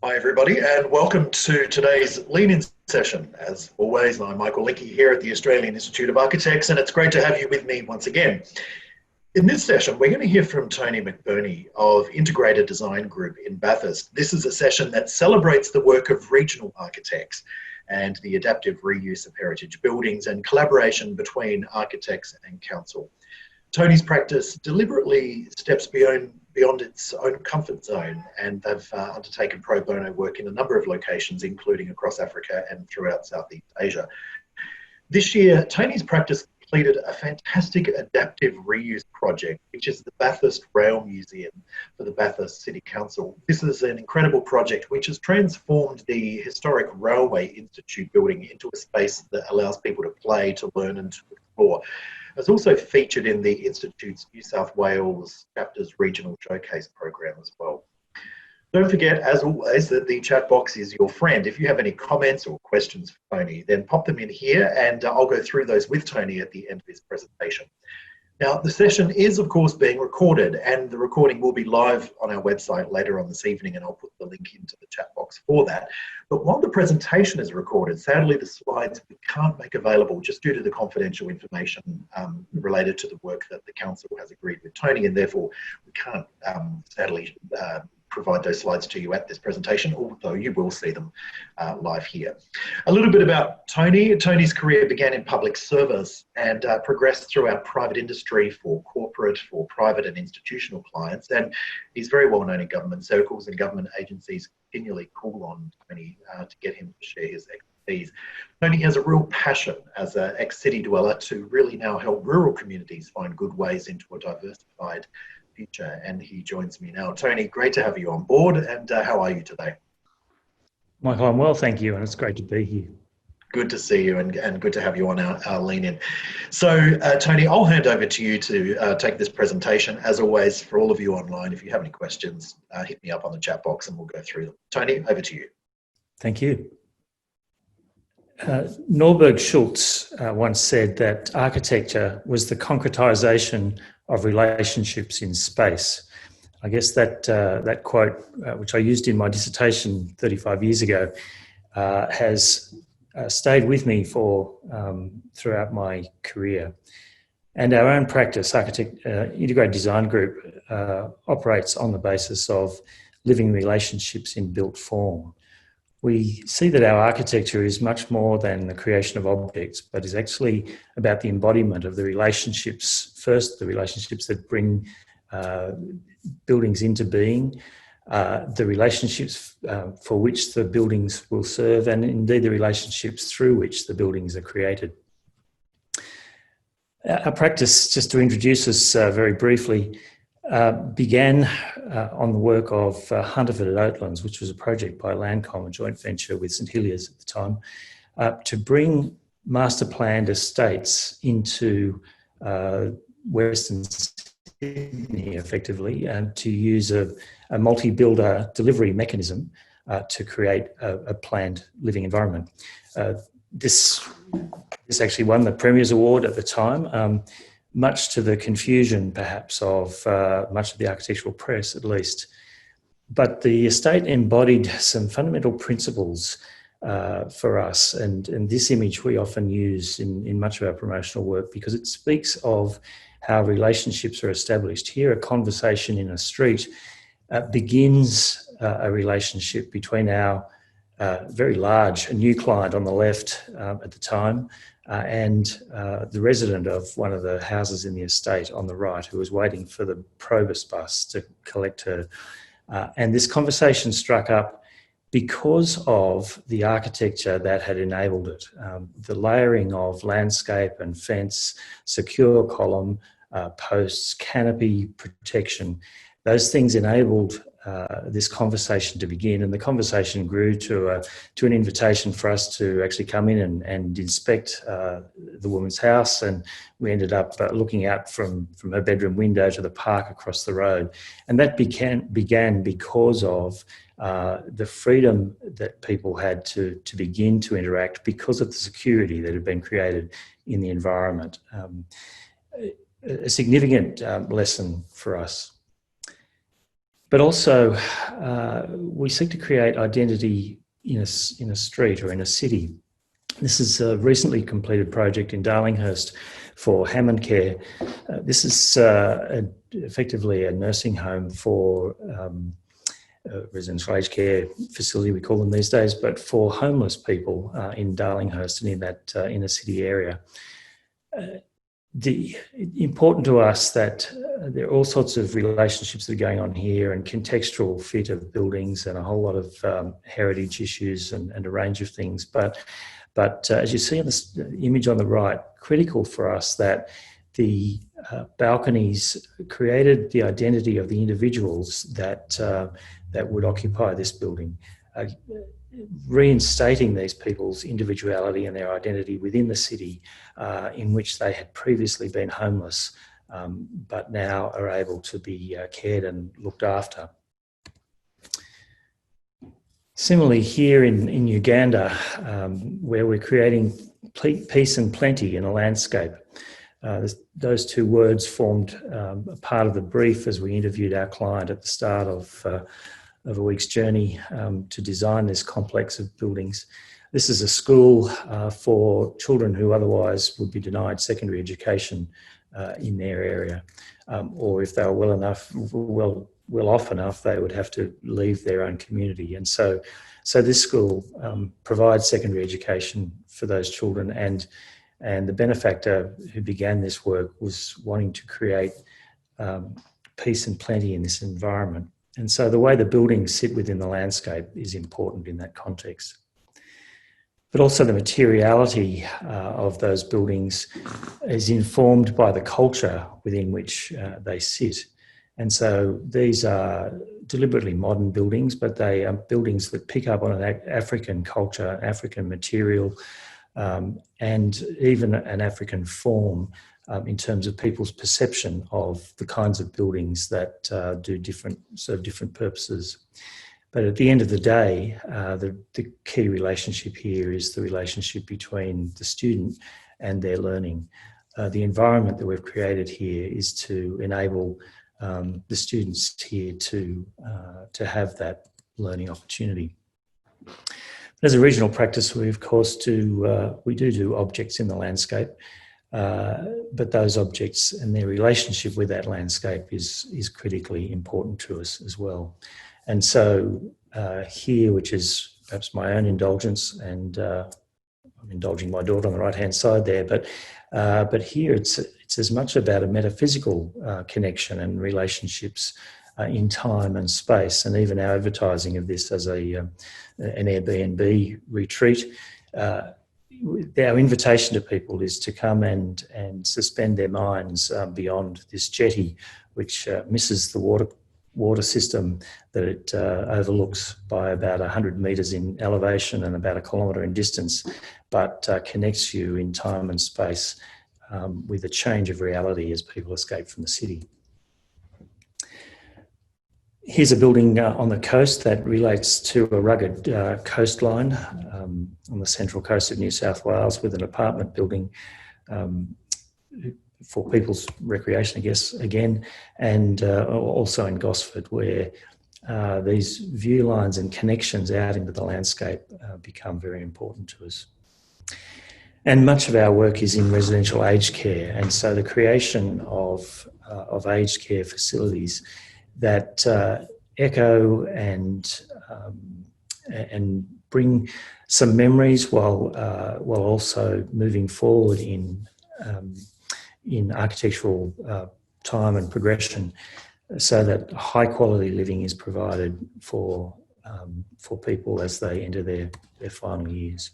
Hi, everybody, and welcome to today's Lean-In session. As always, I'm Michael Linky here at the Australian Institute of Architects, and it's great to have you with me once again. In this session, we're going to hear from Tony McBurney of Integrated Design Group in Bathurst. This is a session that celebrates the work of regional architects and the adaptive reuse of heritage buildings and collaboration between architects and council. Tony's practice deliberately steps beyond its own comfort zone, and they've undertaken pro bono work in a number of locations, including across Africa and throughout Southeast Asia. This year, Tony's practice completed a fantastic adaptive reuse project, which is the Bathurst Rail Museum for the Bathurst City Council. This is an incredible project which has transformed the historic Railway Institute building into a space that allows people to play, to learn and to explore. It's also featured in the Institute's New South Wales chapter's regional showcase program as well. Don't forget, as always, that the chat box is your friend. If you have any comments or questions for Tony, then pop them in here and I'll go through those with Tony at the end of his presentation. Now, the session is, of course, being recorded, and the recording will be live on our website later on this evening, and I'll put the link into the chat box for that. But while the presentation is recorded, sadly, the slides we can't make available just due to the confidential information related to the work that the council has agreed with Tony, and therefore we can't, sadly, provide those slides to you at this presentation, although you will see them live here. A little bit about Tony. Tony's career began in public service and progressed throughout private industry for corporate, for private and institutional clients. And he's very well known in government circles, and government agencies continually call on Tony to get him to share his expertise. Tony has a real passion as an ex-city dweller to really now help rural communities find good ways into a diversified future, and he joins me now. Tony, great to have you on board, and how are you today? Michael, I'm well, thank you, and it's great to be here. Good to see you, and good to have you on our Lean-In. So, Tony, I'll hand over to you to take this presentation. As always, for all of you online, if you have any questions, hit me up on the chat box and we'll go through them. Tony, over to you. Thank you. Norberg Schultz once said that architecture was the concretization of relationships in space. I guess that quote, which I used in my dissertation 35 years ago, has stayed with me for throughout my career. And our own practice, Integrated Design Group, operates on the basis of living relationships in built form. We see that our architecture is much more than the creation of objects, but is actually about the embodiment of the relationships. First, the relationships that bring buildings into being, the relationships for which the buildings will serve, and indeed the relationships through which the buildings are created. Our practice, just to introduce us very briefly, began on the work of Hunterford at Oatlands, which was a project by Landcom, a joint venture with St Heliers at the time, to bring master planned estates into Western Sydney, effectively, and to use a multi-builder delivery mechanism to create a planned living environment. This actually won the Premier's Award at the time, much to the confusion, perhaps, of much of the architectural press, at least. But the estate embodied some fundamental principles for us, and this image we often use in much of our promotional work because it speaks of how relationships are established. Here, a conversation in a street begins a relationship between our very large, a new client on the left at the time, and the resident of one of the houses in the estate on the right, who was waiting for the Probus bus to collect her. And this conversation struck up because of the architecture that had enabled it. The layering of landscape and fence, secure column, posts, canopy protection, those things enabled this conversation to begin, and the conversation grew to an invitation for us to actually come in and inspect the woman's house, and we ended up looking out from her bedroom window to the park across the road, and that began because of the freedom that people had to begin to interact because of the security that had been created in the environment. A significant lesson for us. But also, we seek to create identity in a street or in a city. This is a recently completed project in Darlinghurst for Hammond Care. This is effectively a nursing home for residential aged care facility, we call them these days, but for homeless people in Darlinghurst and in that inner city area. Important to us that there are all sorts of relationships that are going on here, and contextual fit of buildings and a whole lot of heritage issues and a range of things. But as you see in this image on the right, critical for us that the balconies created the identity of the individuals that would occupy this building, reinstating these people's individuality and their identity within the city in which they had previously been homeless, but now are able to be cared and looked after. Similarly, here in Uganda, where we're creating peace and plenty in a landscape, those two words formed a part of the brief as we interviewed our client at the start of a week's journey to design this complex of buildings. This is a school for children who otherwise would be denied secondary education in their area, or if they were well off enough, they would have to leave their own community. And so this school provides secondary education for those children, and the benefactor who began this work was wanting to create peace and plenty in this environment. And so the way the buildings sit within the landscape is important in that context. But also the materiality of those buildings is informed by the culture within which they sit. And so these are deliberately modern buildings, but they are buildings that pick up on an African culture, African material, and even an African form in terms of people's perception of the kinds of buildings that do different purposes. But at the end of the day, the key relationship here is the relationship between the student and their learning. The environment that we've created here is to enable the students here to have that learning opportunity. As a regional practice, we of course do objects in the landscape, but those objects and their relationship with that landscape is critically important to us as well. And so here, which is perhaps my own indulgence, and I'm indulging my daughter on the right-hand side there, but here it's as much about a metaphysical connection and relationships in time and space, and even our advertising of this as an Airbnb retreat. Our invitation to people is to come and suspend their minds beyond this jetty, which misses the water system that it overlooks by about 100 metres in elevation and about 1 kilometre in distance, but connects you in time and space with a change of reality as people escape from the city. Here's a building on the coast that relates to a rugged coastline on the central coast of New South Wales, with an apartment building for people's recreation, I guess, again, and also in Gosford, where these view lines and connections out into the landscape become very important to us. And much of our work is in residential aged care, and so the creation of aged care facilities that echo and bring some memories while also moving forward in architectural time and progression, so that high quality living is provided for people as they enter their final years.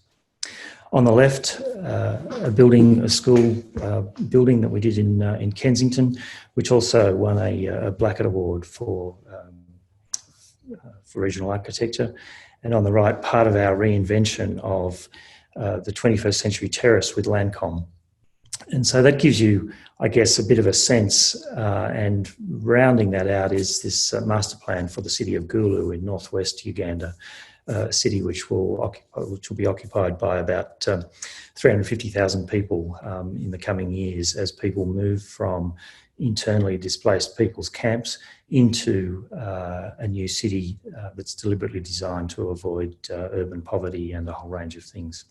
On the left, a school building that we did in Kensington, which also won a Blackett Award for regional architecture. And on the right, part of our reinvention of the 21st century terrace with Lancome. And so that gives you, I guess, a bit of a sense, and rounding that out is this master plan for the city of Gulu in northwest Uganda, a city which will be occupied by about 350,000 people in the coming years, as people move from internally displaced people's camps into a new city that's deliberately designed to avoid urban poverty and a whole range of things.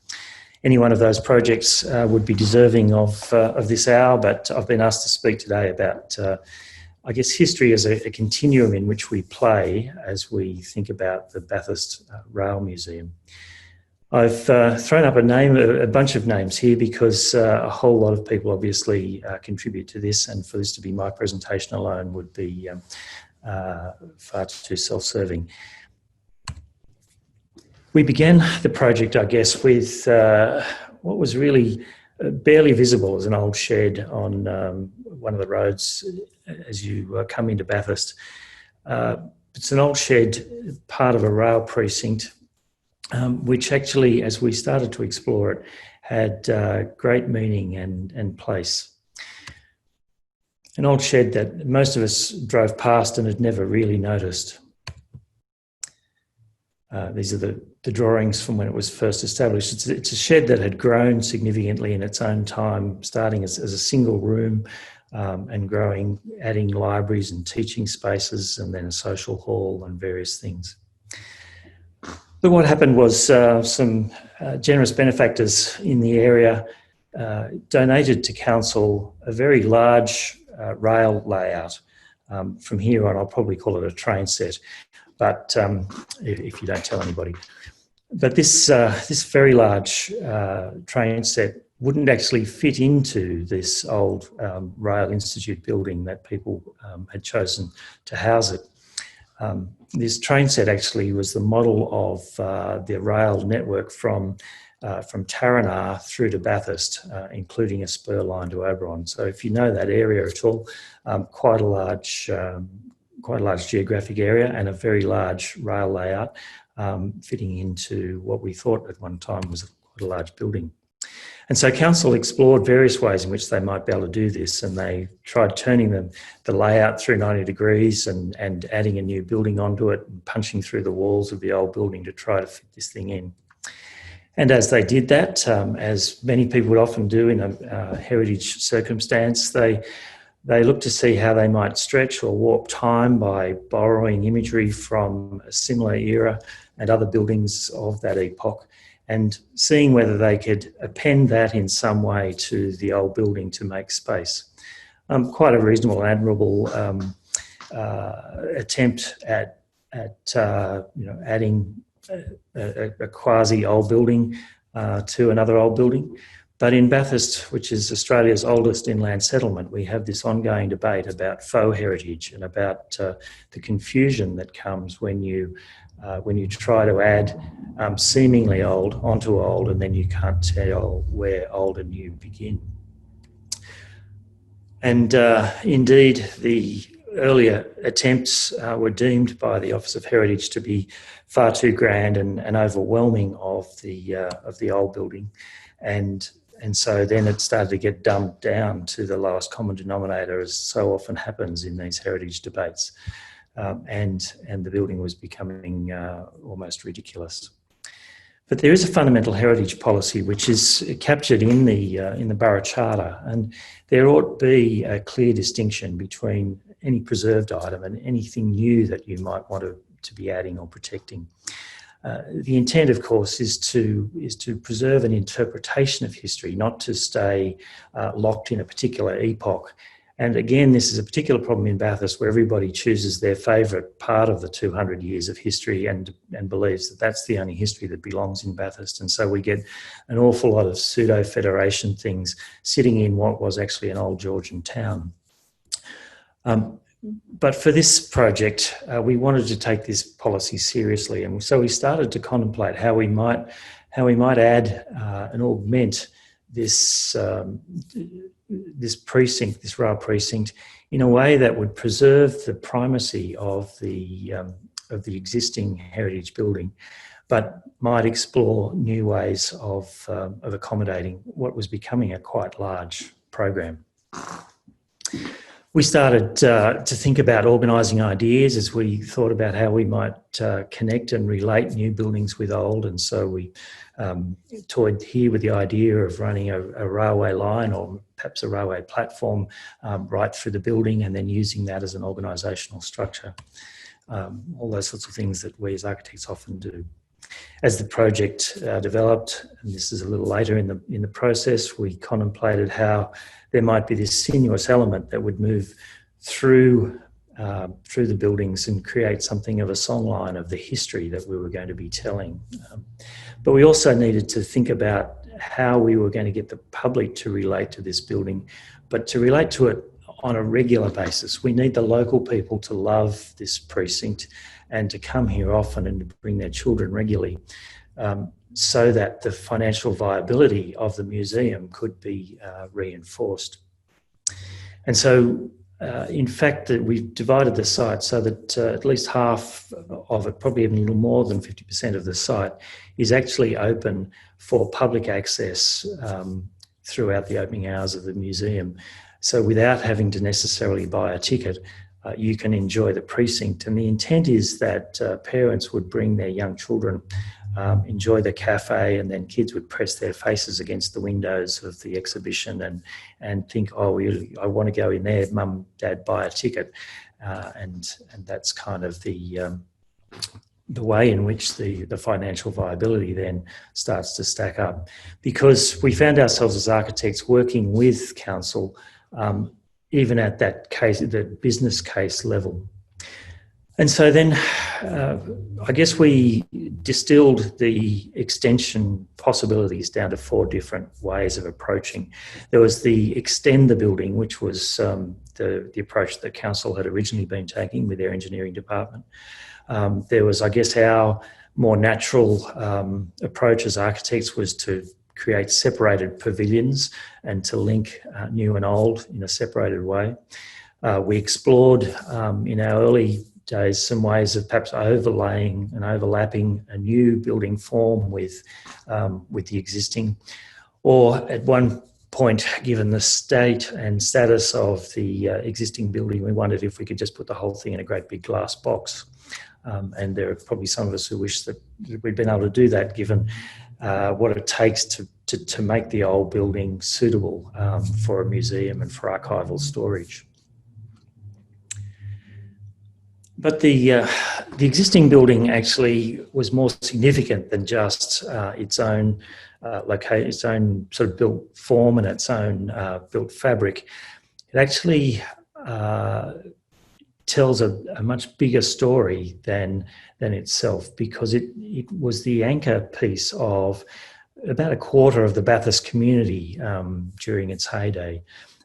Any one of those projects would be deserving of this hour, but I've been asked to speak today about, I guess, history as a continuum in which we play as we think about the Bathurst Rail Museum. I've thrown up a bunch of names here because a whole lot of people obviously contribute to this, and for this to be my presentation alone would be far too self-serving. We began the project, I guess, with what was really barely visible as an old shed on one of the roads as you come into Bathurst. It's an old shed, part of a rail precinct, which actually, as we started to explore it, had great meaning and place. An old shed that most of us drove past and had never really noticed. These are the drawings from when it was first established. It's a shed that had grown significantly in its own time, starting as a single room and growing, adding libraries and teaching spaces, and then a social hall and various things. But what happened was some generous benefactors in the area donated to council a very large rail layout. From here on, I'll probably call it a train set, but if you don't tell anybody. But this very large train set wouldn't actually fit into this old Rail Institute building that people had chosen to house it. This train set actually was the model of the rail network from Taranah through to Bathurst, including a spur line to Oberon. So if you know that area at all, quite a large geographic area and a very large rail layout fitting into what we thought at one time was quite a large building. And so council explored various ways in which they might be able to do this, and they tried turning the layout through 90 degrees and adding a new building onto it and punching through the walls of the old building to try to fit this thing in. And as they did that, as many people would often do in a heritage circumstance, they looked to see how they might stretch or warp time by borrowing imagery from a similar era and other buildings of that epoch, and seeing whether they could append that in some way to the old building to make space. Quite a reasonable and admirable attempt at adding a quasi old building to another old building. But in Bathurst, which is Australia's oldest inland settlement, we have this ongoing debate about faux heritage and about the confusion that comes when you try to add seemingly old onto old, and then you can't tell where old and new begin. And indeed, the earlier attempts were deemed by the Office of Heritage to be far too grand and overwhelming of the old building, and so then it started to get dumbed down to the lowest common denominator, as so often happens in these heritage debates, and the building was becoming almost ridiculous. But there is a fundamental heritage policy which is captured in the Borough Charter, and there ought to be a clear distinction between any preserved item and anything new that you might want to be adding or protecting. The intent, of course, is to preserve an interpretation of history, not to stay locked in a particular epoch. And again, this is a particular problem in Bathurst, where everybody chooses their favourite part of the 200 years of history and believes that that's the only history that belongs in Bathurst. And so we get an awful lot of pseudo-federation things sitting in what was actually an old Georgian town. But for this project, we wanted to take this policy seriously, and so we started to contemplate how we might add and augment this precinct, this rail precinct, in a way that would preserve the primacy of the existing heritage building, but might explore new ways of accommodating what was becoming a quite large program. we started to think about organising ideas as we thought about how we might connect and relate new buildings with old. And so we toyed here with the idea of running a railway line or perhaps a railway platform right through the building, and then using that as an organisational structure. All those sorts of things that we as architects often do. As the project developed, and this is a little later in the process, we contemplated how there might be this sinuous element that would move through the buildings and create something of a songline of the history that we were going to be telling. But we also needed to think about how we were going to get the public to relate to this building, but to relate to it on a regular basis. We need the local people to love this precinct and to come here often and to bring their children regularly, so that the financial viability of the museum could be reinforced. And so, in fact, that we've divided the site so that at least half of it, probably even a little more than 50% of the site, is actually open for public access throughout the opening hours of the museum. So without having to necessarily buy a ticket, you can enjoy the precinct. And the intent is that parents would bring their young children, enjoy the cafe, and then kids would press their faces against the windows of the exhibition and think, oh, I want to go in there, mum, dad, buy a ticket. And that's kind of the way in which the financial viability then starts to stack up. Because we found ourselves as architects working with council even at that case, the business case level. And so then I guess we distilled the extension possibilities down to 4 different ways of approaching. There was the extend the building, which was the approach that council had originally been taking with their engineering department. There was, I guess, our more natural approach as architects was to create separated pavilions and to link new and old in a separated way. We explored in our early days some ways of perhaps overlaying and overlapping a new building form with the existing, or at one point, given the state and status of the existing building, we wondered if we could just put the whole thing in a great big glass box. And there are probably some of us who wish that we'd been able to do that, given what it takes to make the old building suitable for a museum and for archival storage. But the existing building actually was more significant than just its own its own sort of built form and its own built fabric. It actually tells a much bigger story than itself, because it was the anchor piece of about a quarter of the Bathurst community during its heyday.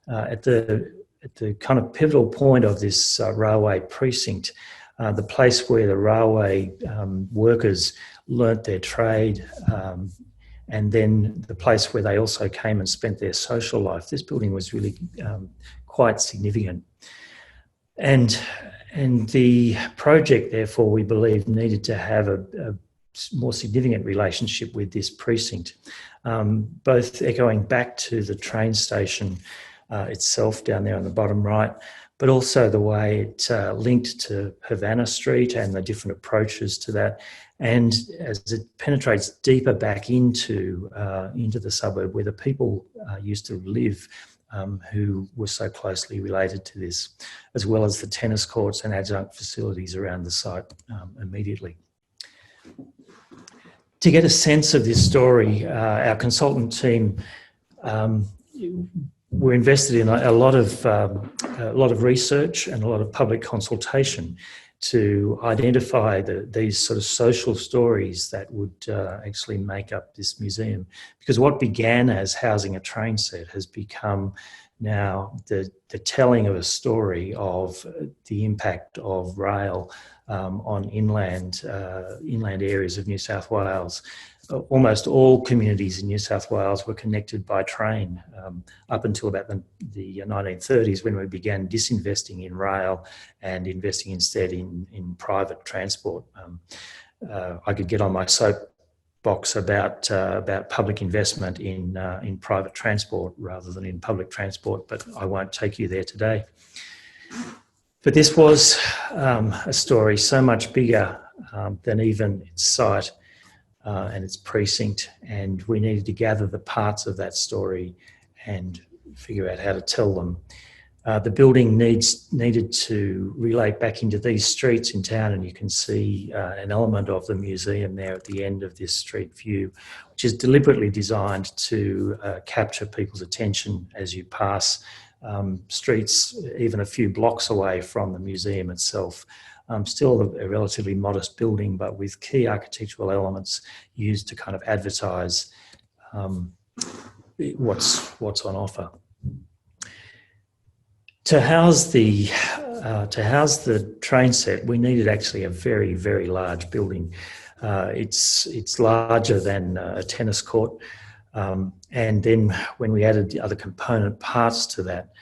At the kind of pivotal point of this railway precinct, the place where the railway workers learnt their trade, and then the place where they also came and spent their social life. This building was really quite significant. And the project, therefore, we believe, needed to have a more significant relationship with this precinct, both echoing back to the train station itself down there on the bottom right, but also the way it linked to Havana Street and the different approaches to that. And as it penetrates deeper back into the suburb where the people used to live, who were so closely related to this, as well as the tennis courts and adjunct facilities around the site immediately. To get a sense of this story, our consultant team were invested in a lot of research and a lot of public consultation to identify these sort of social stories that would actually make up this museum. Because what began as housing a train set has become now the telling of a story of the impact of rail on inland areas of New South Wales. Almost all communities in New South Wales were connected by train up until about the 1930s, when we began disinvesting in rail and investing instead in private transport. I could get on my soapbox about public investment in private transport rather than in public transport, but I won't take you there today. But this was a story so much bigger than even its site and its precinct, and we needed to gather the parts of that story and figure out how to tell them. The building needed to relate back into these streets in town, and you can see an element of the museum there at the end of this street view, which is deliberately designed to capture people's attention as you pass streets even a few blocks away from the museum itself. Still a relatively modest building, but with key architectural elements used to kind of advertise what's on offer. To house the train set, we needed actually a very, very large building. It's larger than a tennis court, and then when we added the other component parts to that,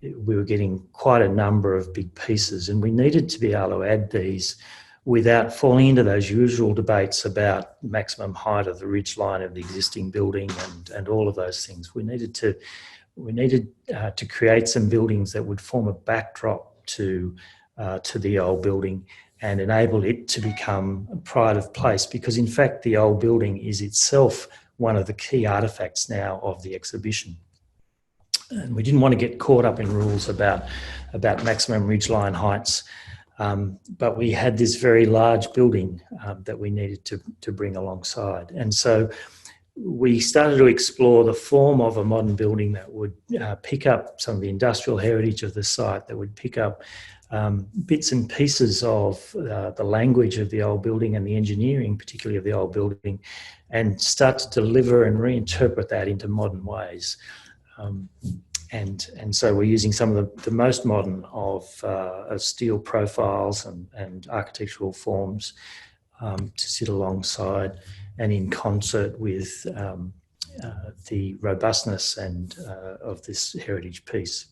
we were getting quite a number of big pieces, and we needed to be able to add these without falling into those usual debates about maximum height of the ridge line of the existing building and all of those things. We needed to create some buildings that would form a backdrop to the old building and enable it to become a pride of place, because in fact the old building is itself one of the key artefacts now of the exhibition. And we didn't want to get caught up in rules about maximum ridgeline heights, but we had this very large building that we needed to bring alongside. And so we started to explore the form of a modern building that would pick up some of the industrial heritage of the site, that would pick up bits and pieces of the language of the old building and the engineering, particularly of the old building, and start to deliver and reinterpret that into modern ways. And so we're using some of the most modern of steel profiles and architectural forms to sit alongside and in concert with the robustness and of this heritage piece.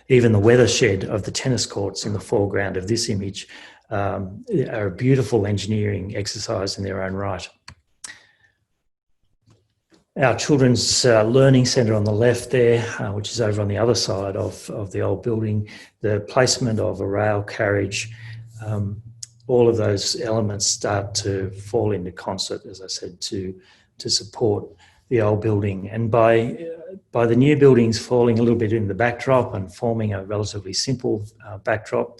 Even the weathershed of the tennis courts in the foreground of this image are a beautiful engineering exercise in their own right. Our children's learning centre on the left there, which is over on the other side of the old building, the placement of a rail carriage, all of those elements start to fall into concert, as I said, to support the old building. And by the new buildings falling a little bit in the backdrop and forming a relatively simple backdrop,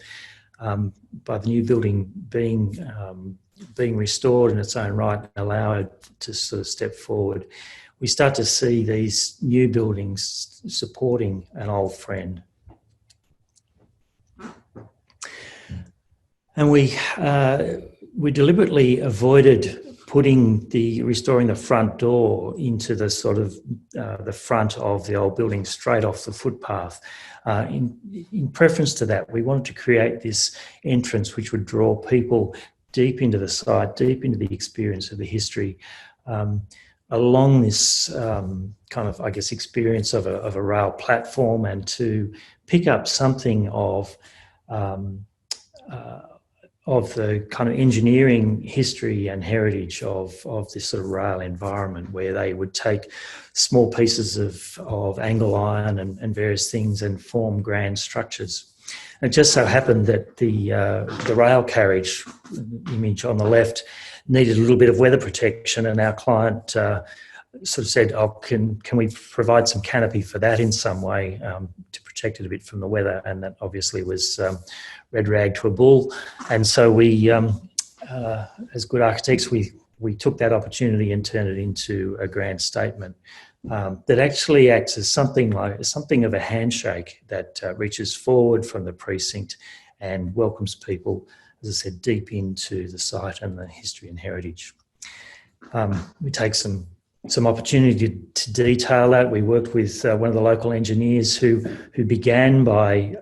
by the new building being restored in its own right and allowed to sort of step forward, we start to see these new buildings supporting an old friend. And we deliberately avoided restoring the front door into the sort of the front of the old building straight off the footpath. In preference to that, we wanted to create this entrance which would draw people deep into the site, deep into the experience of the history, along this kind of, I guess, experience of a rail platform, and to pick up something of the kind of engineering history and heritage of this sort of rail environment, where they would take small pieces of angle iron and various things and form grand structures. And it just so happened that the rail carriage image on the left needed a little bit of weather protection, and our client sort of said, "Oh, can we provide some canopy for that in some way to protect it a bit from the weather?" And that obviously was red rag to a bull. And so we, as good architects, we took that opportunity and turned it into a grand statement that actually acts as something of a handshake that reaches forward from the precinct and welcomes people, as I said, deep into the site and the history and heritage. We take some opportunity to detail that. We worked with one of the local engineers who began by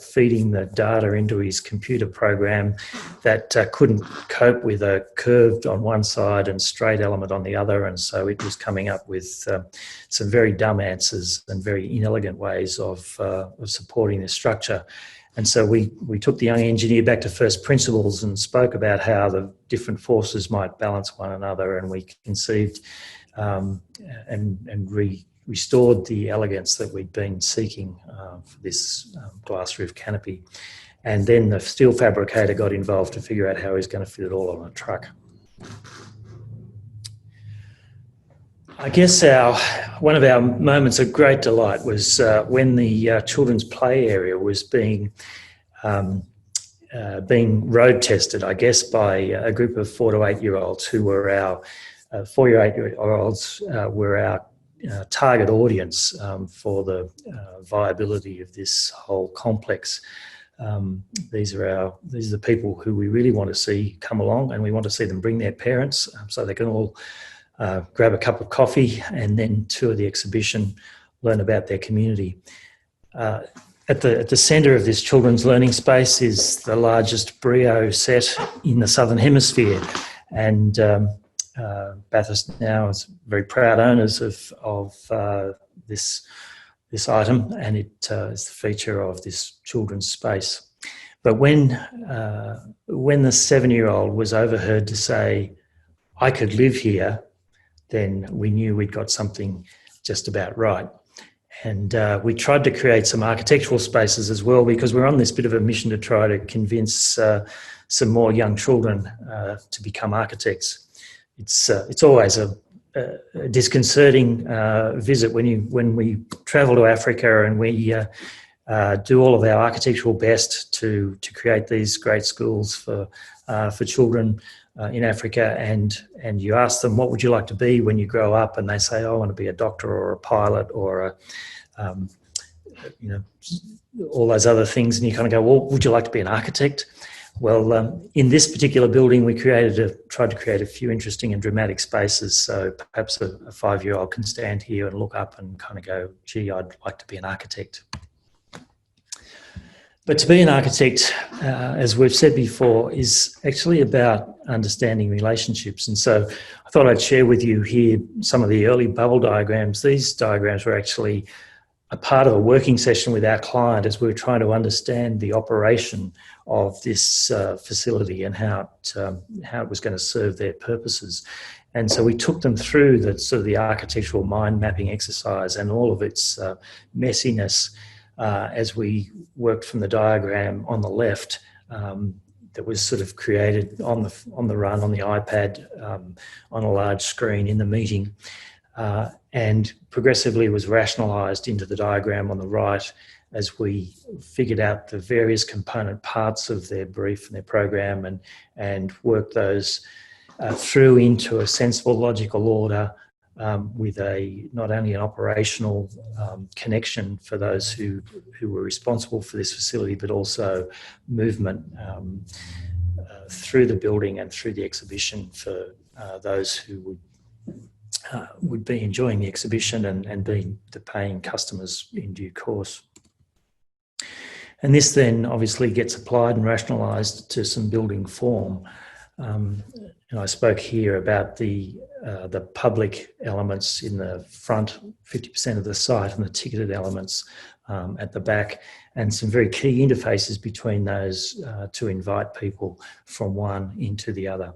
feeding the data into his computer program that couldn't cope with a curved on one side and straight element on the other, and so it was coming up with some very dumb answers and very inelegant ways of supporting this structure. And so we took the young engineer back to first principles and spoke about how the different forces might balance one another, and we conceived and restored the elegance that we'd been seeking for this glass roof canopy. And then the steel fabricator got involved to figure out how he was going to fit it all on a truck. I guess one of our moments of great delight was when the children's play area was being road tested, I guess, by a group of 4 to 8 year olds who were our 4 to 8 year olds were our target audience for the viability of this whole complex. These are the people who we really want to see come along, and we want to see them bring their parents so they can all grab a cup of coffee and then tour the exhibition, learn about their community. At the centre of this children's learning space is the largest Brio set in the Southern Hemisphere, and Bathurst now is very proud owners of this item, and it is the feature of this children's space. But when the 7-year-old was overheard to say, "I could live here," then we knew we'd got something just about right. And we tried to create some architectural spaces as well, because we're on this bit of a mission to try to convince some more young children to become architects. It's always a disconcerting visit when we travel to Africa and we do all of our architectural best to create these great schools for children in Africa, and you ask them, what would you like to be when you grow up? And they say, oh, I want to be a doctor or a pilot or all those other things. And you kind of go, well, would you like to be an architect? Well, in this particular building, we tried to create a few interesting and dramatic spaces. So perhaps a 5-year-old can stand here and look up and kind of go, gee, I'd like to be an architect. But to be an architect, as we've said before, is actually about understanding relationships. And so I thought I'd share with you here some of the early bubble diagrams. These diagrams were actually a part of a working session with our client as we were trying to understand the operation of this facility and how it was going to serve their purposes. And so we took them through the sort of the architectural mind mapping exercise and all of its messiness as we worked from the diagram on the left that was sort of created on the run on the iPad on a large screen in the meeting, and progressively was rationalised into the diagram on the right as we figured out the various component parts of their brief and their program and worked those through into a sensible logical order with not only an operational connection for those who were responsible for this facility, but also movement through the building and through the exhibition for those who would be enjoying the exhibition and being the paying customers in due course. And this then obviously gets applied and rationalised to some building form. And I spoke here about the public elements in the front, 50% of the site, and the ticketed elements at the back, and some very key interfaces between those to invite people from one into the other.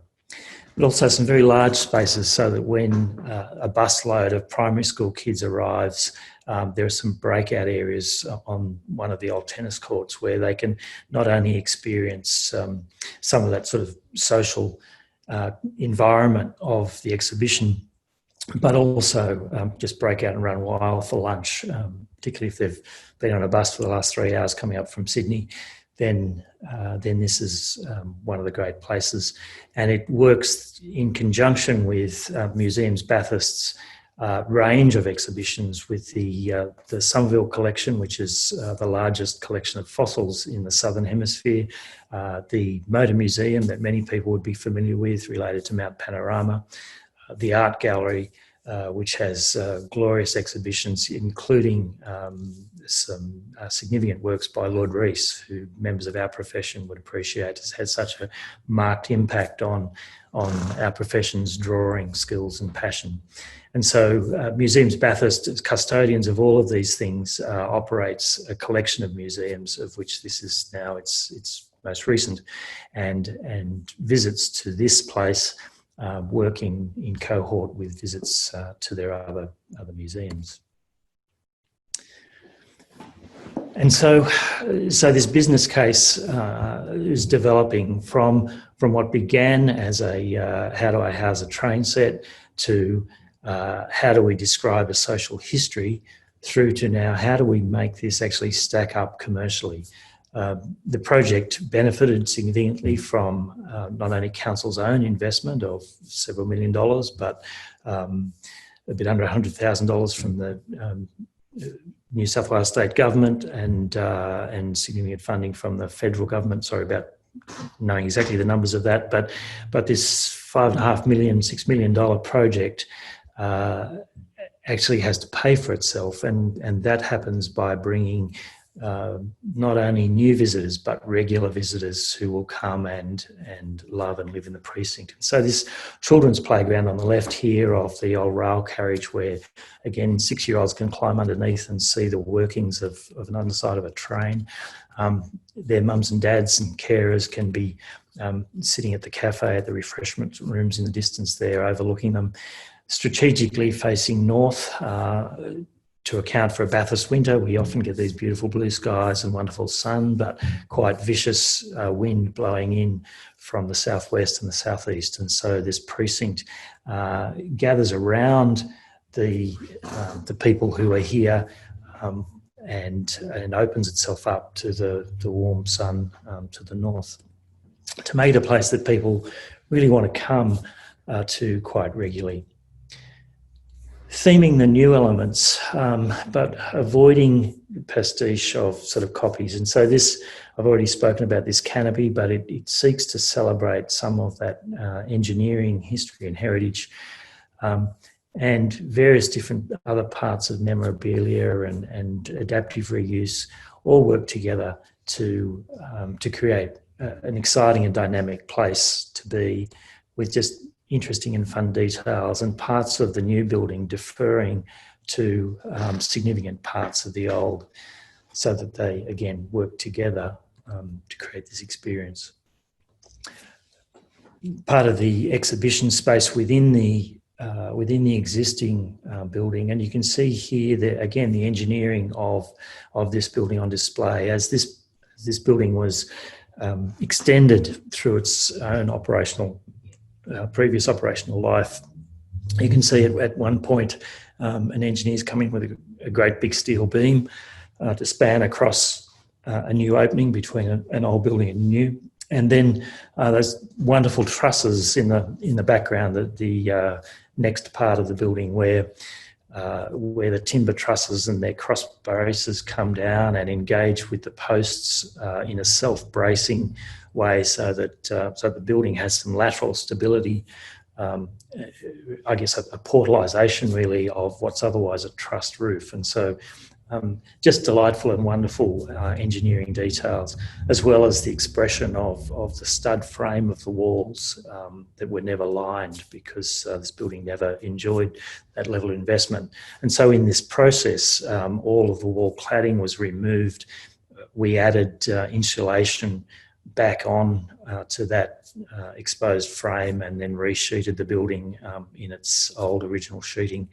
But also some very large spaces so that when a busload of primary school kids arrives, there are some breakout areas on one of the old tennis courts where they can not only experience some of that sort of social environment of the exhibition, but also just break out and run wild for lunch, particularly if they've been on a bus for the last 3 hours coming up from Sydney. Then this is one of the great places, and it works in conjunction with Museums Bathurst's range of exhibitions with the Somerville collection, which is the largest collection of fossils in the Southern Hemisphere, the Motor Museum that many people would be familiar with related to Mount Panorama, the Art Gallery, which has glorious exhibitions, including some significant works by Lord Rees, who members of our profession would appreciate has had such a marked impact on our profession's drawing skills and passion. And so Museums Bathurst, as custodians of all of these things, operates a collection of museums, of which this is now its most recent, and visits to this place working in cohort with visits to their other museums. And so this business case is developing from what began as a how do I house a train set to how do we describe a social history, through to now how do we make this actually stack up commercially. The project benefited significantly from not only council's own investment of several $1 million, but a bit under $100,000 from the New South Wales state government and significant funding from the federal government. Sorry about knowing exactly the numbers of that, but this $5.5 million, $6 million project actually has to pay for itself, and that happens by bringing not only new visitors but regular visitors who will come and love and live in the precinct. And so this children's playground on the left here of the old rail carriage, where again 6-year-olds can climb underneath and see the workings of an underside of a train. Their mums and dads and carers can be sitting at the cafe at the refreshment rooms in the distance there, overlooking them, strategically facing north. To account for a Bathurst winter, we often get these beautiful blue skies and wonderful sun, but quite vicious wind blowing in from the southwest and the southeast. And so this precinct gathers around the people who are here and opens itself up to the warm sun to the north, to make it a place that people really want to come to quite regularly. Theming the new elements, but avoiding pastiche of sort of copies. And so this, I've already spoken about this canopy, but it seeks to celebrate some of that engineering history and heritage, and various different other parts of memorabilia and adaptive reuse all work together to create an exciting and dynamic place to be, with just interesting and fun details, and parts of the new building deferring to significant parts of the old, so that they again work together to create this experience. Part of the exhibition space within the existing building, and you can see here that again the engineering of this building on display, as this building was extended through its own previous operational life. You can see at one point an engineer's coming with a great big steel beam to span across a new opening between an old building and new, and then those wonderful trusses in the background, the next part of the building where the timber trusses and their cross braces come down and engage with the posts in a self-bracing way, so that the building has some lateral stability. I guess a portalisation really of what's otherwise a trussed roof. And so just delightful and wonderful engineering details, as well as the expression of the stud frame of the walls that were never lined, because this building never enjoyed that level of investment. And so in this process, all of the wall cladding was removed. We added insulation back on to that exposed frame, and then resheeted the building in its old original sheeting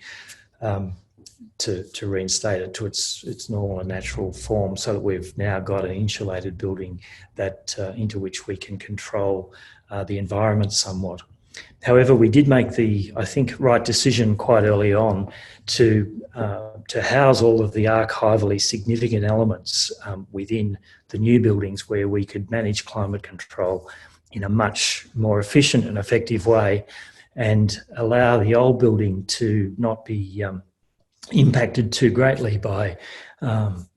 to reinstate it to its normal and natural form, so that we've now got an insulated building that into which we can control the environment somewhat. However, we did make the, I think, right decision quite early on to house all of the archivally significant elements within the new buildings, where we could manage climate control in a much more efficient and effective way, and allow the old building to not be impacted too greatly by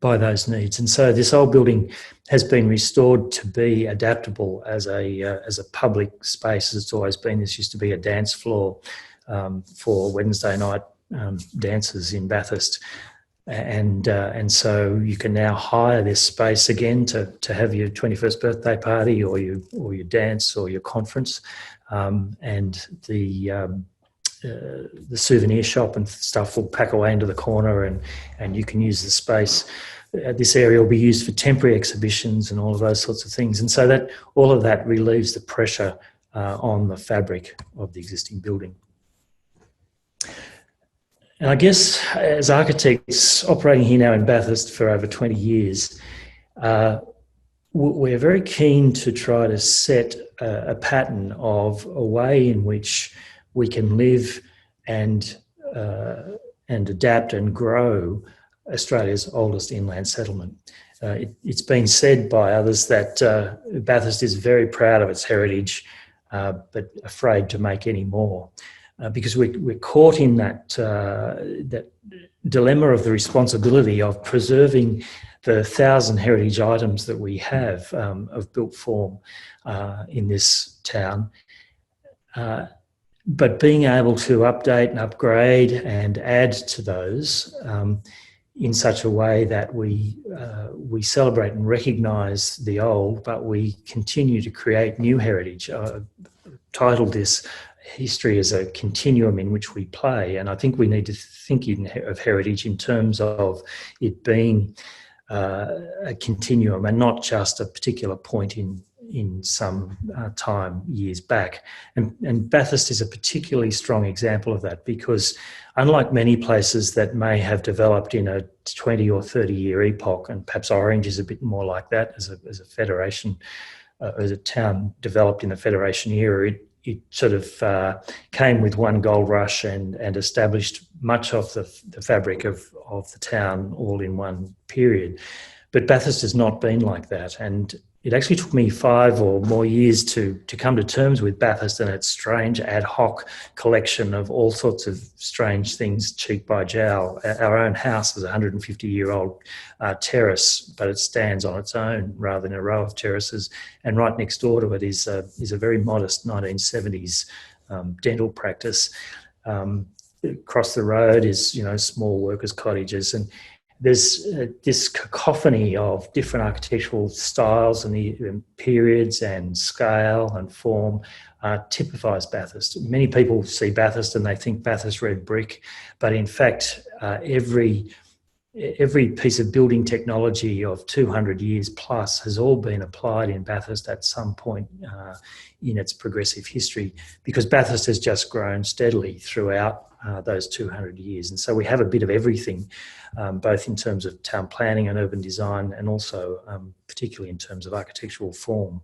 those needs. And so this old building has been restored to be adaptable as a public space, as it's always been. This used to be a dance floor for Wednesday night dances in Bathurst, and so you can now hire this space again to have your 21st birthday party or your dance or your conference, and the souvenir shop and stuff will pack away into the corner, and you can use the space. This area will be used for temporary exhibitions and all of those sorts of things. And so that all of that relieves the pressure on the fabric of the existing building. And I guess as architects operating here now in Bathurst for over 20 years, we're very keen to try to set a pattern of a way in which we can live and adapt and grow Australia's oldest inland settlement. It's been said by others that Bathurst is very proud of its heritage, but afraid to make any more. Because we're caught in that dilemma of the responsibility of preserving the 1,000 heritage items that we have of built form in this town, but being able to update and upgrade and add to those in such a way that we celebrate and recognise the old, but we continue to create new heritage. Titled this history as a continuum in which we play, and I think we need to think of heritage in terms of it being a continuum and not just a particular point in some time years back. And Bathurst is a particularly strong example of that, because unlike many places that may have developed in a 20 or 30 year epoch, and perhaps Orange is a bit more like that as a federation, as a town developed in the Federation era, it sort of came with one gold rush and established much of the fabric of the town all in one period. But Bathurst has not been like that. And it actually took me 5 or more years to come to terms with Bathurst and its strange ad hoc collection of all sorts of strange things, cheek by jowl. Our own house is a 150-year-old terrace, but it stands on its own rather than a row of terraces. And right next door to it is a very modest 1970s dental practice. Across the road is, small workers' cottages, and there's this cacophony of different architectural styles and periods and scale and form typifies Bathurst. Many people see Bathurst and they think Bathurst red brick, but in fact, every piece of building technology of 200 years plus has all been applied in Bathurst at some point in its progressive history, because Bathurst has just grown steadily throughout those 200 years. And so we have a bit of everything, both in terms of town planning and urban design, and also particularly in terms of architectural form.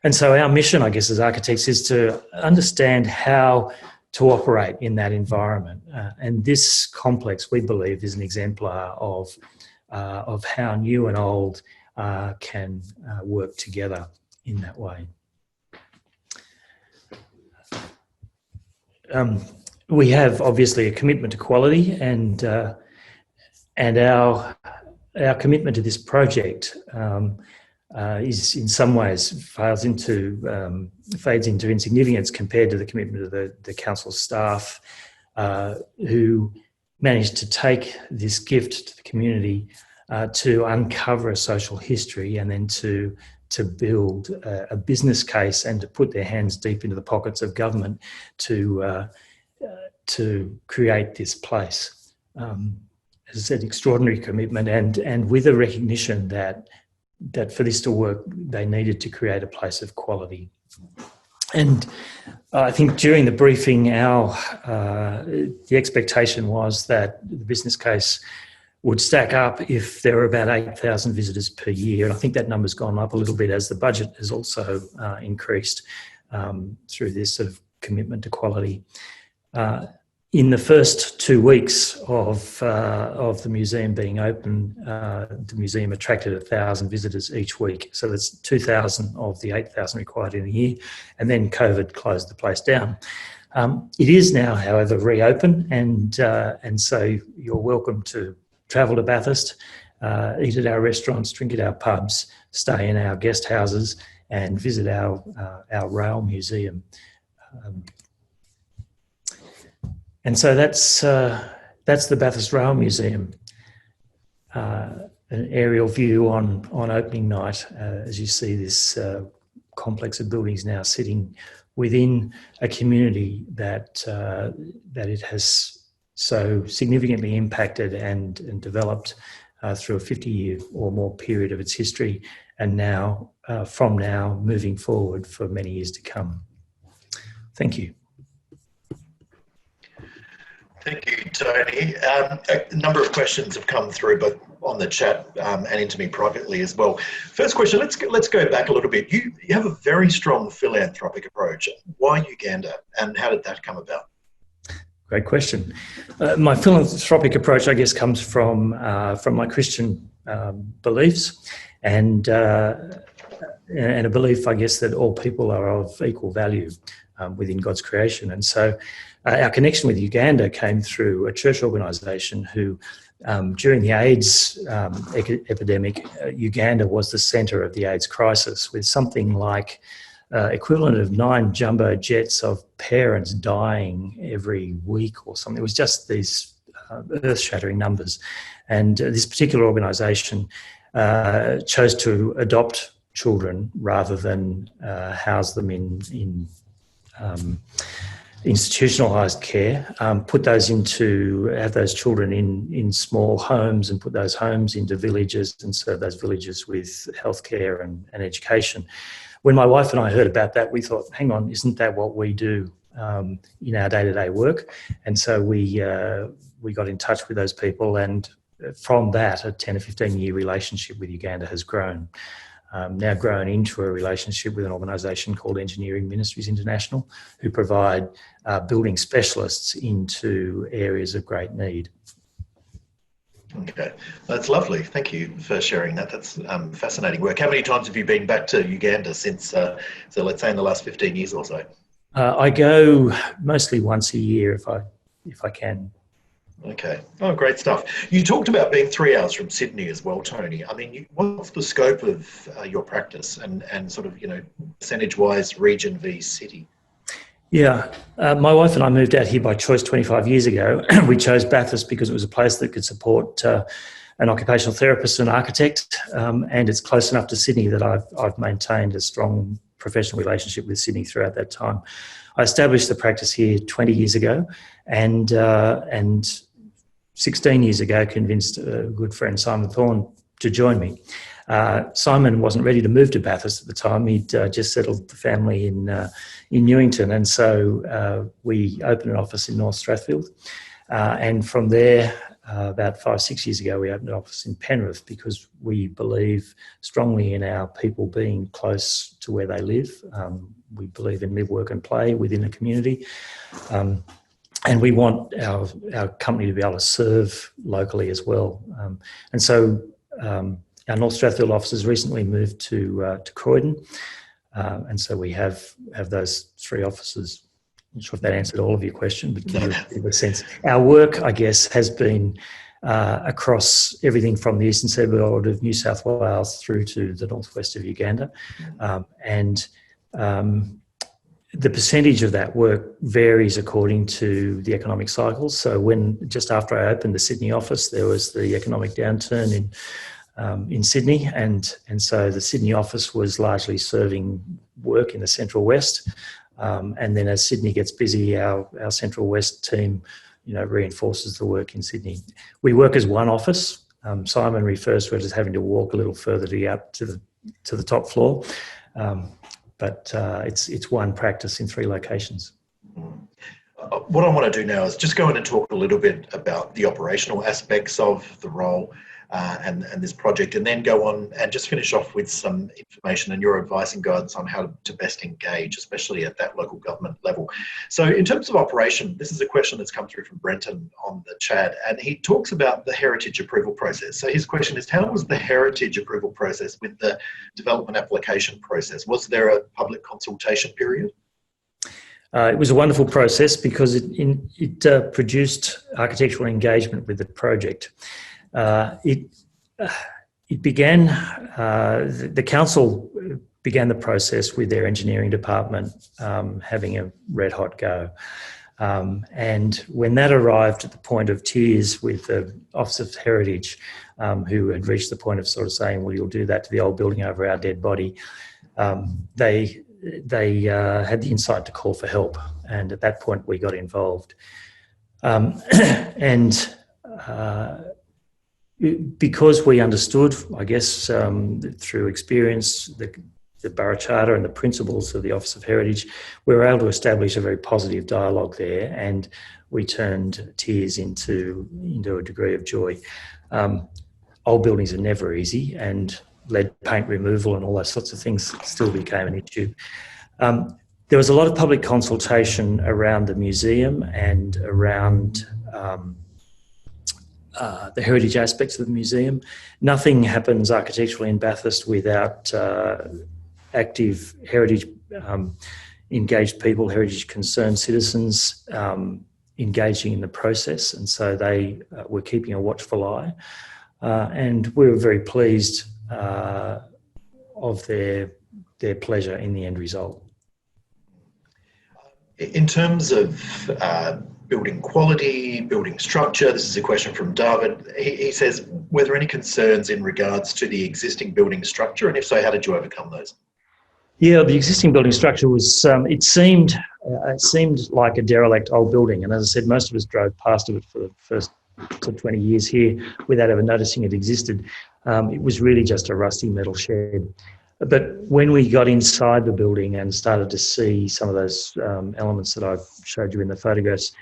And so our mission, I guess, as architects is to understand how to operate in that environment. And this complex, we believe, is an exemplar of how new and old can work together in that way. We have obviously a commitment to quality, and our commitment to this project is in some ways fades into insignificance compared to the commitment of the council staff, who managed to take this gift to the community to uncover a social history and then to build a business case and to put their hands deep into the pockets of government to create this place. As I said, extraordinary commitment, and with a recognition that for this to work, they needed to create a place of quality. And I think during the briefing, the expectation was that the business case would stack up if there were about 8,000 visitors per year. And I think that number's gone up a little bit as the budget has also increased through this sort of commitment to quality. In the first 2 weeks of the museum being open, the museum attracted 1,000 visitors each week. So that's 2,000 of the 8,000 required in a year. And then COVID closed the place down. It is now, however, reopened, and so you're welcome to travel to Bathurst, eat at our restaurants, drink at our pubs, stay in our guest houses, and visit our rail museum. And so that's the Bathurst Rail Museum, an aerial view on opening night, as you see this complex of buildings now sitting within a community that it has so significantly impacted and developed through a 50-year or more period of its history, and now, from now, moving forward for many years to come. Thank you. Thank you, Tony. A number of questions have come through, both on the chat and into me privately as well. First question, let's go back a little bit. You have a very strong philanthropic approach. Why Uganda, and how did that come about? Great question. My philanthropic approach, I guess, comes from my Christian beliefs and a belief, I guess, that all people are of equal value within God's creation. And so our connection with Uganda came through a church organisation who, during the AIDS epidemic, Uganda was the centre of the AIDS crisis, with something like equivalent of 9 jumbo jets of parents dying every week or something. It was just these earth-shattering numbers. And this particular organisation chose to adopt children rather than house them in institutionalised care, have those children in small homes and put those homes into villages and serve those villages with healthcare and education. When my wife and I heard about that, we thought, hang on, isn't that what we do in our day-to-day work? And so we got in touch with those people, and from that, a 10 or 15-year relationship with Uganda has grown. Now grown into a relationship with an organisation called Engineering Ministries International, who provide building specialists into areas of great need. Okay, that's lovely. Thank you for sharing that. That's fascinating work. How many times have you been back to Uganda since, so let's say in the last 15 years or so? I go mostly once a year if I can. Okay. Oh, great stuff. You talked about being 3 hours from Sydney as well, Tony. I mean, what's the scope of your practice and sort of, percentage-wise, region v city? Yeah, my wife and I moved out here by choice 25 years ago. We chose Bathurst because it was a place that could support an occupational therapist and architect, and it's close enough to Sydney that I've maintained a strong professional relationship with Sydney throughout that time. I established the practice here 20 years ago, and 16 years ago convinced a good friend, Simon Thorne, to join me. Simon wasn't ready to move to Bathurst at the time. He'd just settled the family in Newington, and so we opened an office in North Strathfield. And from there, about 5-6 years ago, we opened an office in Penrith because we believe strongly in our people being close to where they live. We believe in live, work and play within a community. And we want our company to be able to serve locally as well. And so our North Strathfield office has recently moved to Croydon. And so we have those 3 offices. I'm not sure if that answered all of your question, but give you a sense. Our work, I guess, has been across everything from the eastern seaboard of New South Wales through to the northwest of Uganda. The percentage of that work varies according to the economic cycles. So just after I opened the Sydney office, there was the economic downturn in Sydney, and so the Sydney office was largely serving work in the Central West. And then as Sydney gets busy, our Central West team, reinforces the work in Sydney. We work as one office. Simon refers to it as having to walk a little further to get up to the top floor. But it's one practice in 3 locations. What I want to do now is just go in and talk a little bit about the operational aspects of the role and this project, and then go on and just finish off with some information and your advice and guidance on how to best engage, especially at that local government level. So in terms of operation, this is a question that's come through from Brenton on the chat, and he talks about the heritage approval process. So his question is, how was the heritage approval process with the development application process? Was there a public consultation period? It was a wonderful process because it produced architectural engagement with the project. It began, the council began the process with their engineering department having a red hot go. And when that arrived at the point of tears with the Office of Heritage, who had reached the point of sort of saying, well, you'll do that to the old building over our dead body, they had the insight to call for help. And at that point, we got involved. Because we understood, I guess, through experience, the Borough Charter and the principles of the Office of Heritage, we were able to establish a very positive dialogue there, and we turned tears into a degree of joy. Old buildings are never easy, and lead paint removal and all those sorts of things still became an issue. There was a lot of public consultation around the museum and around the heritage aspects of the museum. Nothing happens architecturally in Bathurst without active heritage engaged people, heritage concerned citizens engaging in the process, and so they were keeping a watchful eye. And we were very pleased of their pleasure in the end result. In terms of building quality, building structure, this is a question from David. He says, were there any concerns in regards to the existing building structure? And if so, how did you overcome those? Yeah, the existing building structure was, it seemed like a derelict old building. And as I said, most of us drove past it for the first 20 years here without ever noticing it existed. It was really just a rusty metal shed. But when we got inside the building and started to see some of those elements that I showed you in the photographs,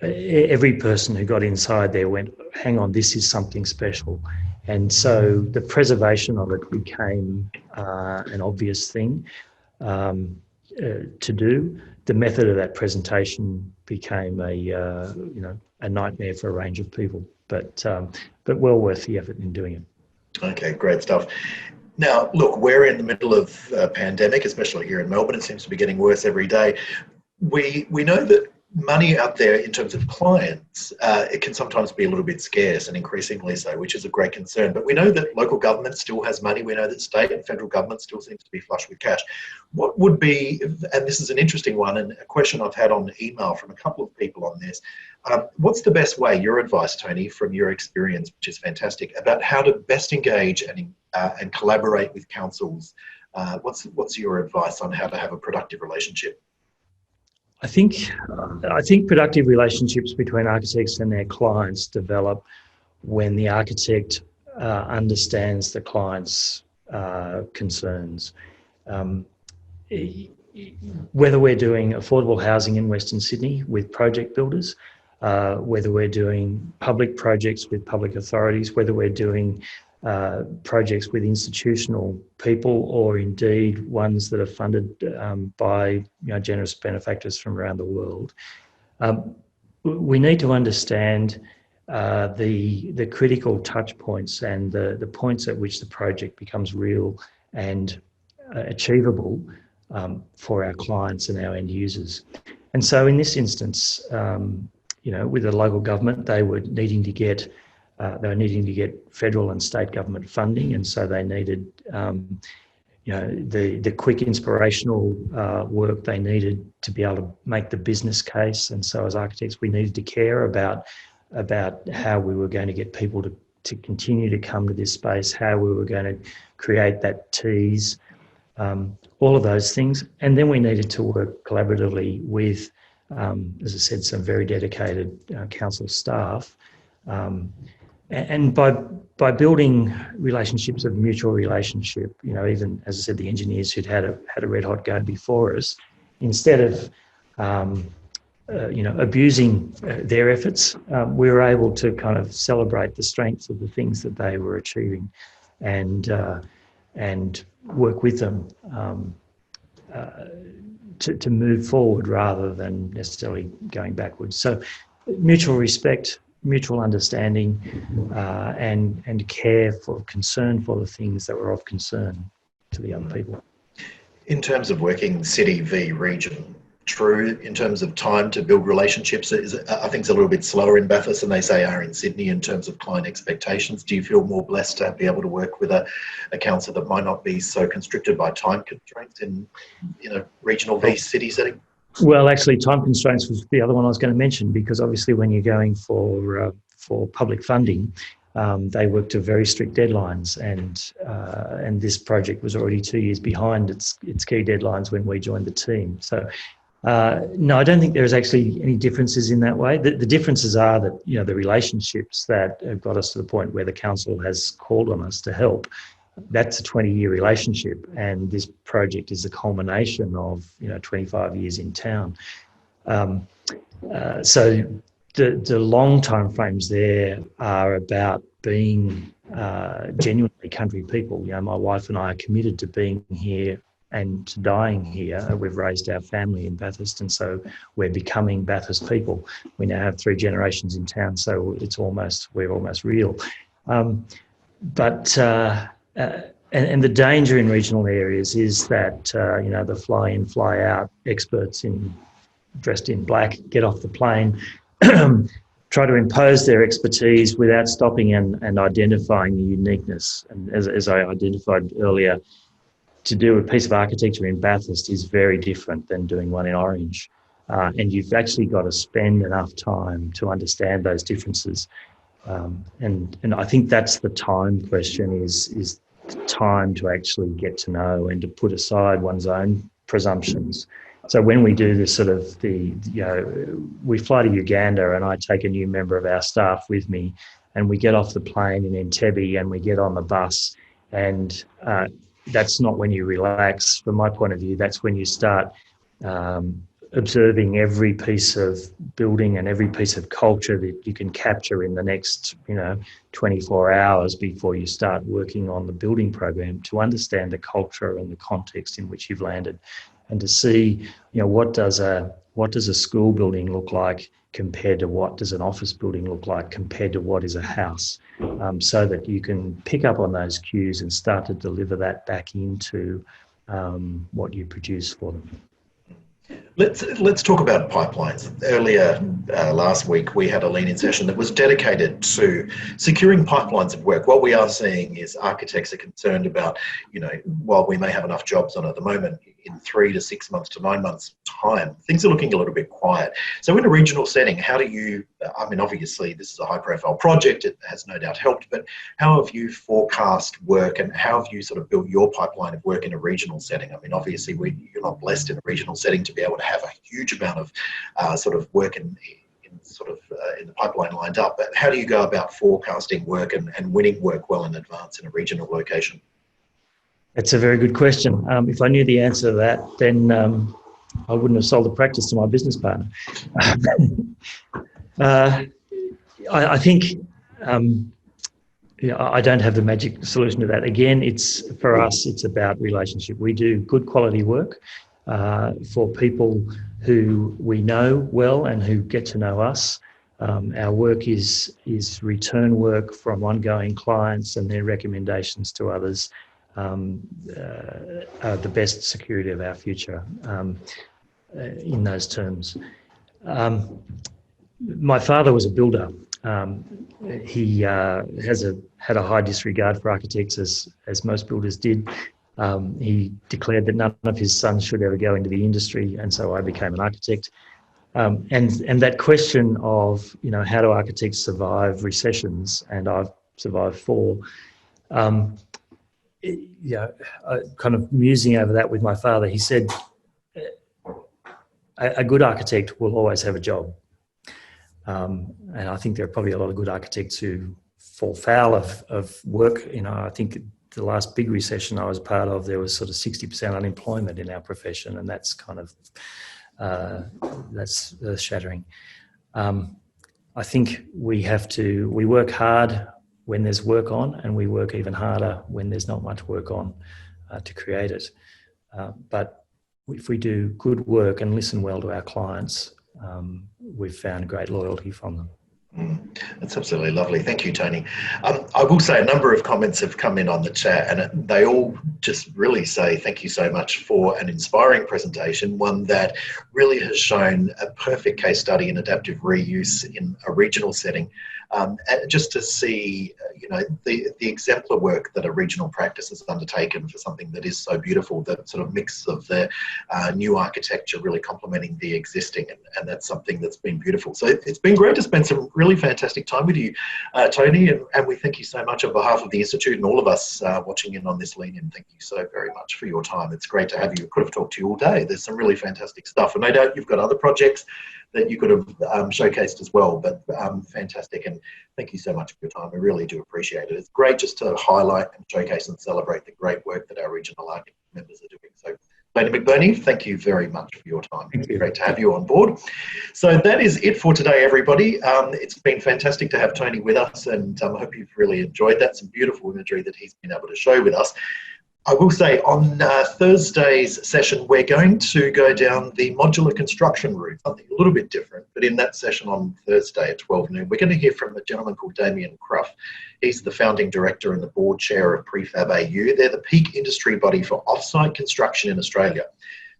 every person who got inside there went, hang on, this is something special. And so the preservation of it became an obvious thing to do. The method of that presentation became a nightmare for a range of people, but well worth the effort in doing it. Okay, great stuff. Now, look, we're in the middle of a pandemic, especially here in Melbourne. It seems to be getting worse every day. We know that money out there in terms of clients, it can sometimes be a little bit scarce, and increasingly so, which is a great concern. But we know that local government still has money. We know that state and federal government still seems to be flush with cash. What would be, and this is an interesting one and a question I've had on email from a couple of people on this, what's the best way, your advice, Tony, from your experience, which is fantastic, about how to best engage and collaborate with councils? What's your advice on how to have a productive relationship? I think productive relationships between architects and their clients develop when the architect understands the client's concerns. Whether we're doing affordable housing in Western Sydney with project builders, whether we're doing public projects with public authorities, whether we're doing projects with institutional people, or indeed ones that are funded by generous benefactors from around the world. We need to understand the critical touch points and the points at which the project becomes real and achievable for our clients and our end users. And so in this instance, with the local government, they were needing to get federal and state government funding, and so they needed, the quick inspirational work they needed to be able to make the business case. And so, as architects, we needed to care about how we were going to get people to continue to come to this space, how we were going to create that tease, all of those things, and then we needed to work collaboratively with, as I said, some very dedicated council staff. And by building relationships of mutual relationship, even, as I said, the engineers who'd had a red hot go before us, instead of abusing their efforts, we were able to kind of celebrate the strengths of the things that they were achieving, and work with them to move forward rather than necessarily going backwards. So, mutual respect, mutual understanding, and care for concern for the things that were of concern to the other people. In terms of working city v region, true, in terms of time to build relationships, I think it's a little bit slower in Bathurst than they say are in Sydney in terms of client expectations. Do you feel more blessed to be able to work with a council that might not be so constricted by time constraints in regional v city setting? Well, actually, time constraints was the other one I was going to mention, because obviously when you're going for public funding, they work to very strict deadlines, and this project was already 2 years behind its key deadlines when we joined the team. So, no, I don't think there's actually any differences in that way. The differences are that the relationships that have got us to the point where the council has called on us to help that's a 20-year relationship, and this project is the culmination of 25 years in town. So the long time frames there are about being genuinely country people. My wife and I are committed to being here and to dying here. We've raised our family in Bathurst, and so we're becoming Bathurst people. We now have 3 generations in town, so we're almost real. And the danger in regional areas is that the fly in, fly out experts dressed in black get off the plane, try to impose their expertise without stopping and identifying the uniqueness. And as I identified earlier, to do a piece of architecture in Bathurst is very different than doing one in Orange. And you've actually got to spend enough time to understand those differences. And I think that's the time question, is the time to actually get to know and to put aside one's own presumptions. So when we do this we fly to Uganda and I take a new member of our staff with me, and we get off the plane in Entebbe and we get on the bus, and that's not when you relax. From my point of view, that's when you start observing every piece of building and every piece of culture that you can capture in the next 24 hours before you start working on the building program, to understand the culture and the context in which you've landed, and to see what does a school building look like compared to what does an office building look like compared to what is a house, so that you can pick up on those cues and start to deliver that back into what you produce for them. Let's talk about pipelines. Earlier last week, we had a lean-in session that was dedicated to securing pipelines of work. What we are seeing is architects are concerned about, while we may have enough jobs on at the moment, in 3 to 6 months to 9 months time, things are looking a little bit quiet. So in a regional setting, how do you, obviously this is a high profile project, it has no doubt helped, but how have you forecast work and how have you sort of built your pipeline of work in a regional setting? Obviously you're not blessed in a regional setting to be able to have a huge amount of sort of work in the pipeline lined up, but how do you go about forecasting work and winning work well in advance in a regional location? That's a very good question. If I knew the answer to that, then I wouldn't have sold the practice to my business partner. I think I don't have the magic solution to that. Again, for us, it's about relationship. We do good quality work for people who we know well and who get to know us. Our work is return work from ongoing clients, and their recommendations to others are the best security of our future in those terms. My father was a builder. He had a high disregard for architects, as most builders did. He declared that none of his sons should ever go into the industry, and so I became an architect. And that question of, how do architects survive recessions, and I've survived 4, kind of musing over that with my father, he said, a good architect will always have a job. And I think there are probably a lot of good architects who fall foul of work. I think the last big recession I was part of, there was sort of 60% unemployment in our profession, and that's kind of, that's earth-shattering. I think we work hard when there's work on, and we work even harder when there's not much work on to create it. But if we do good work and listen well to our clients, we've found great loyalty from them. That's absolutely lovely. Thank you, Tony. I will say a number of comments have come in on the chat, and they all just really say thank you so much for an inspiring presentation, one that really has shown a perfect case study in adaptive reuse in a regional setting. Just to see, the exemplar work that a regional practice has undertaken for something that is so beautiful, that sort of mix of the new architecture really complementing the existing, and that's something that's been beautiful. So it's been great to spend some really fantastic time with you, Tony, and we thank you so much on behalf of the Institute and all of us watching in on this lean-in. Thank you so very much for your time. It's great to have you. I could have talked to you all day. There's some really fantastic stuff, and no doubt you've got other projects that you could have showcased as well, but fantastic. And thank you so much for your time. We really do appreciate it. It's great just to highlight and showcase and celebrate the great work that our regional architect members are doing. So, Lady McBurney, thank you very much for your time. Thank you. Great to have you on board. So that is it for today, everybody. It's been fantastic to have Tony with us, and I hope you've really enjoyed that. Some beautiful imagery that he's been able to show with us. I will say on Thursday's session, we're going to go down the modular construction route, something a little bit different. But in that session on Thursday at 12 noon, we're going to hear from a gentleman called Damien Cruff. He's the founding director and the board chair of Prefab AU. They're the peak industry body for offsite construction in Australia.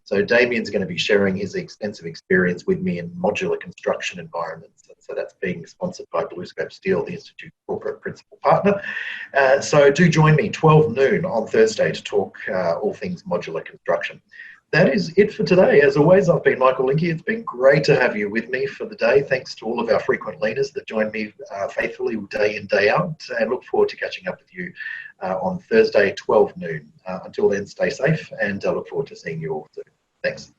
So Damien's going to be sharing his extensive experience with me in modular construction environments. So that's being sponsored by BlueScope Steel, the Institute's corporate principal partner. So do join me 12 noon on Thursday to talk all things modular construction. That is it for today. As always, I've been Michael Linky. It's been great to have you with me for the day. Thanks to all of our frequent leaders that join me faithfully day in, day out, and look forward to catching up with you on Thursday, 12 noon. Until then, stay safe, and I look forward to seeing you all soon. Thanks.